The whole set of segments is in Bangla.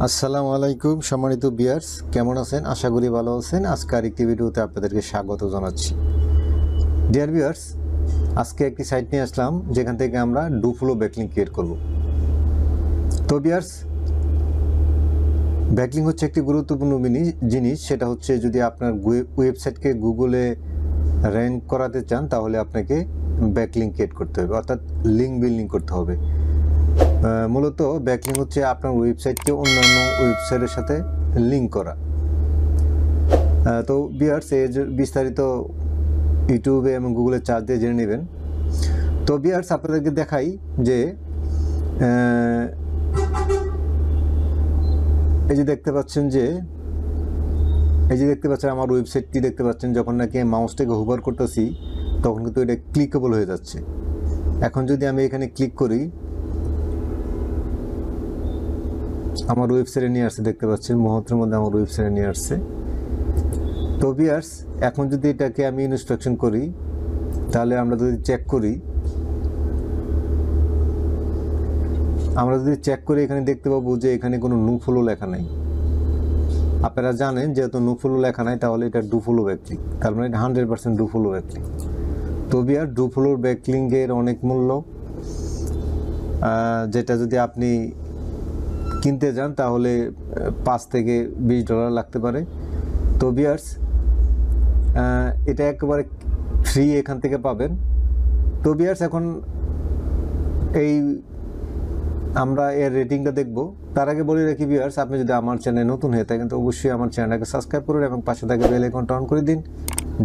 আসসালামু আলাইকুম সম্মানিত ভিউয়ার্স, কেমন আছেন? আশা করি ভালো আছেন। আজকে আরেকটি ভিডিওতে আপনাদেরকে স্বাগত জানাচ্ছি। ডিয়ার ভিউয়ার্স, আজকে একটি সাইট নিয়ে আসলাম যেখান থেকে আমরা ডুফ্লো ব্যাকলিঙ্ক ক্রিয়েট করব। তো ভিউয়ার্স, ব্যাকলিঙ্ক হচ্ছে একটি গুরুত্বপূর্ণ জিনিস। সেটা হচ্ছে যদি আপনার ওয়েবসাইটকে গুগলে র্যাঙ্ক করাতে চান তাহলে আপনাকে ব্যাকলিঙ্ক ক্রিয়েট করতে হবে, অর্থাৎ লিঙ্ক বিল্ডিং করতে হবে। মূলত ব্যাকলিঙ্ক হচ্ছে আপনার ওয়েবসাইটকে অন্যান্য ওয়েবসাইটের সাথে লিঙ্ক করা। তো ভিউয়ার্স, এর বিস্তারিত ইউটিউবে এবং গুগলে চার্জ দিয়ে জেনে নেবেন। তো ভিউয়ার্স, আপনাদেরকে দেখাই যে এই যে দেখতে পাচ্ছেন আমার ওয়েবসাইটটি দেখতে পাচ্ছেন। যখন নাকি মাউসটাকে হোভার করতেছি তখন কিন্তু এটা ক্লিকেবল হয়ে যাচ্ছে। এখন যদি আমি এখানে ক্লিক করি, আমার ওয়েবসাইটে নিয়ে আসছে, দেখতে পাচ্ছেন মুহূর্তের মধ্যে আমার ওয়েবসাইটে নিয়ে আসছে। তো ভিউয়ার্স, এখন যদি এটাকে আমি ইনস্ট্রাকশন করি তাহলে আমরা যদি চেক করি এখানে দেখতে পাবো যে এখানে কোনো নো ফলো লেখা নাই। আপনারা জানেন যেহেতু নো ফলো লেখা নাই তাহলে এটা ডুফ্লো ব্যাকলিঙ্ক, তার মানে 100% ডুফ্লো ব্যাকলিঙ্ক। তো ভিউয়ার, ডুফ্লো ব্যাকলিঙ্কের অনেক মূল্য, যেটা যদি আপনি কিনতে যান তাহলে $5 থেকে $20 লাগতে পারে। তো ভিউয়ার্স, এটা একেবারে ফ্রি এখান থেকে পাবেন। তো ভিউয়ার্স, এখন আমরা এর রেটিংটা দেখব। তার আগে বলে রাখি ভিউয়ার্স, আপনি যদি আমার চ্যানেলে নতুন হয়ে থাকেন তো অবশ্যই আমার চ্যানেলটাকে সাবস্ক্রাইব করুন এবং পাশে থাকা বেল আইকনটা অন করে দিন,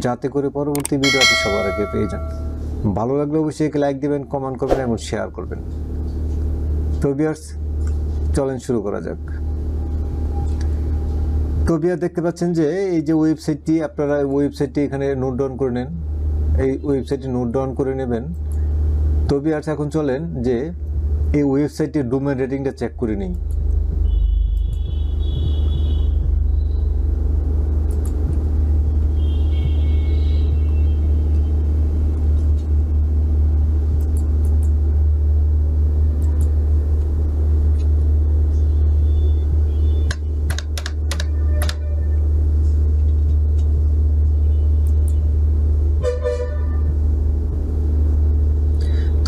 যাতে করে পরবর্তী ভিডিও আপনি সবার আগে পেয়ে যান। ভালো লাগলে অবশ্যই লাইক দিবেন, কমেন্ট করবেন এবং শেয়ার করবেন। তো ভিউয়ার্স, চলেন শুরু করা যাক। তো ভিউয়ার, দেখতে পাচ্ছেন যে এই যে ওয়েবসাইটটি, আপনারা ওয়েবসাইটটি এখানে নোট ডাউন করে নেন, এই ওয়েবসাইটটি নোট ডাউন করে নেবেন। তো ভিউয়ার্স, এখন চলেন যে এই ওয়েবসাইটের ডোমেইন রেটিংটা চেক করে নিই।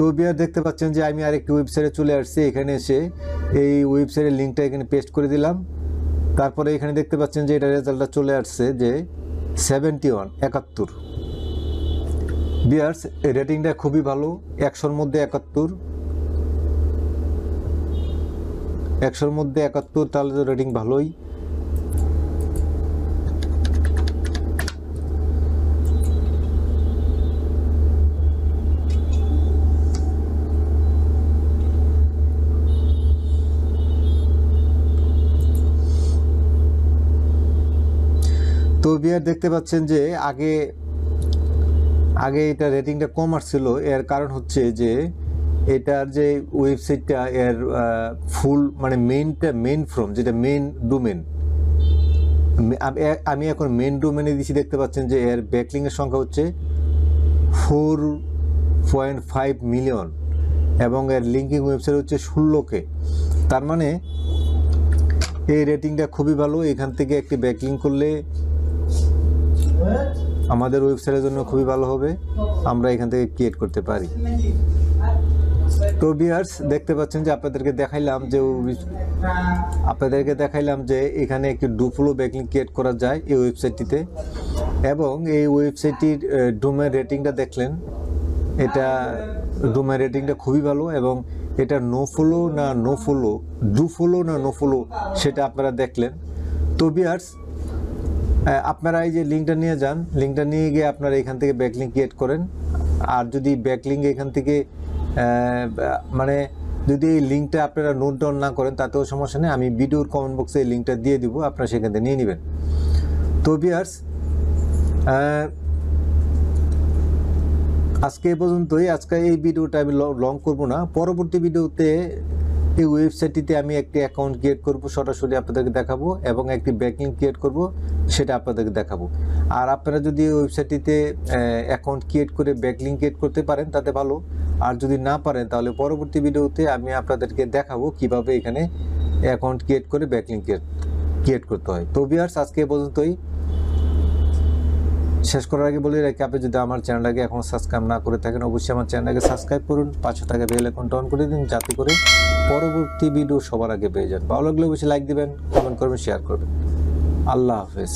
তো ভিউয়ার, দেখতে পাচ্ছেন যে আমি আরেকটি ওয়েবসাইটে চলে আসছি। এখানে এসে এই ওয়েবসাইটের লিঙ্কটা এখানে পেস্ট করে দিলাম। তারপরে এখানে দেখতে পাচ্ছেন যে এটা রেজাল্টটা চলে আসছে যে 71 ভিউয়ার্স, রেটিংটা খুবই ভালো, 100-র মধ্যে 71, তাহলে তো রেটিং ভালোই। তো ভিউয়ার, দেখতে পাচ্ছেন যে আগে এটা রেটিংটা কম আসছিল। এর কারণ হচ্ছে যে এটার যে ওয়েবসাইটটা এর ফুল মানে মেইন ফ্রম যেটা মেইন ডোমেন, আমি এখন মেইন ডোমেনে দিচ্ছি। দেখতে পাচ্ছেন যে এর ব্যাকলিংকের সংখ্যা হচ্ছে 4.5 মিলিয়ন এবং এর লিঙ্কিং ওয়েবসাইট হচ্ছে 16K। তার মানে এই রেটিংটা খুবই ভালো। এখান থেকে একটি ব্যাকলিং করলে আমাদের ওয়েবসাইটের জন্য খুবই ভালো হবে, আমরা এখান থেকে ক্রিয়েট করতে পারি। তো ভিউয়ার্স, দেখতে পাচ্ছেন যে আপনাদেরকে দেখাইলাম যে এখানে একটি ডুফ্লো ব্যাকলিং ক্রিয়েট করা যায় এই ওয়েবসাইটটিতে, এবং এই ওয়েবসাইটটির ডোমেইন রেটিংটা দেখলেন। এটা ডোমেইন রেটিংটা খুবই ভালো এবং এটা ডুফ্লো না নো ফলো সেটা আপনারা দেখলেন। তো ভিউয়ার্স, আপনারা এই যে লিঙ্কটা নিয়ে যান, লিঙ্কটা নিয়ে গিয়ে আপনারা এখান থেকে ব্যাকলিঙ্ক ক্রিয়েট করেন। আর যদি ব্যাকলিঙ্ক এখান থেকে মানে যদি এই লিঙ্কটা আপনারা নোট ডাউন না করেন তাতেও সমস্যা নেই, আমি ভিডিওর কমেন্ট বক্সে এই লিঙ্কটা দিয়ে দিব, আপনারা সেখান থেকে নিয়ে নেবেন। তো ভিউয়ার্স, আজকে এই পর্যন্তই। আজকে এই ভিডিওটা আমি লং করব না। পরবর্তী ভিডিওতে এই ওয়েবসাইটটিতে আমি একটি অ্যাকাউন্ট ক্রিয়েট করব, সরাসরি আপনাদেরকে দেখাবো, এবং একটি ব্যাকলিঙ্ক ক্রিয়েট করব, সেটা আপনাদেরকে দেখাবো। আর আপনারা যদি ওয়েবসাইটটিতে অ্যাকাউন্ট ক্রিয়েট করে ব্যাকলিঙ্ক ক্রিয়েট করতে পারেন তাতে ভালো, আর যদি না পারেন তাহলে পরবর্তী ভিডিওতে আমি আপনাদেরকে দেখাবো কিভাবে এখানে অ্যাকাউন্ট ক্রিয়েট করে ব্যাকলিঙ্ক ক্রিয়েট করতে হয়। তো ভিউয়ার্স, আজকে এ পর্যন্তই। শেষ করার আগে বলে রাখি, আপনি যদি আমার চ্যানেলটাকে এখন সাবস্ক্রাইব না করে থাকেন, অবশ্যই আমার চ্যানেলটাকে সাবস্ক্রাইব করুন, পাশে থাকা বেল আইকনটা অন করে দিন, যাতে করে পরবর্তী ভিডিও সবার আগে পেয়ে যান। ভালো লাগলে অবশ্যই লাইক দিবেন, কমেন্ট করবেন, শেয়ার করবেন। আল্লাহ হাফেজ।